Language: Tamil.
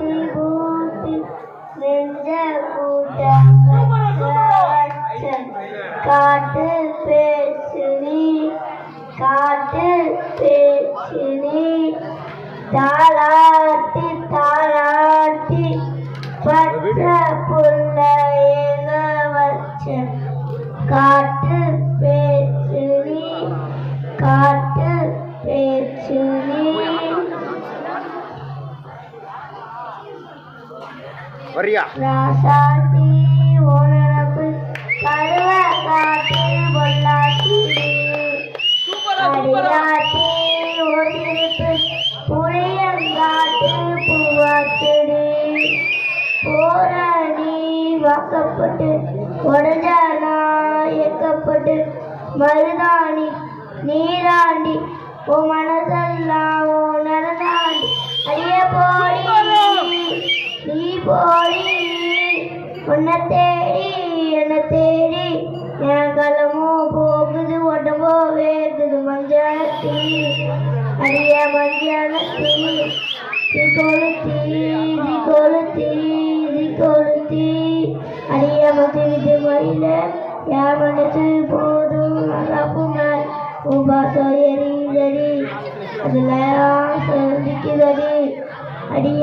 ஊத்தி ஊத்தி நெஞ்ச கூட்ட காட்டு பேச்சு நீ காட்டு பேச்சு நீ தாளாட்டி தாளாட்டி பச்சை புள்ள எங்க வச்ச காட்டு பேச்சு நீ காட்டு பேச்சு நீ ராசாத்தி ஓனப்பு கருவ காட்டு பொள்ளாச்சி அடியாத்தி ஒருப்பு புளியங்காட்டு பூவாச்செடி போராடி வாக்கப்பட்டு உடஞ்சானா இயக்கப்பட்டு மருதாணி நீராண்டி ஓ மனசெல்லாம் ஓ நடந்தாண்டி அடிய போடி நீ போடி உன்னை தேடி என்னை தேடி என் களமோ போகுது உடம்போ வேகுது மஞ்சளத்தி அடிய மஞ்சளத்தி கொளுத்தி அடிய மத்திவிட்டு மயில என் மனசு போதும் ரப்புங்க உபாசம் எரியுதடி அதில் ஆசை அடிக்குதடி அடிய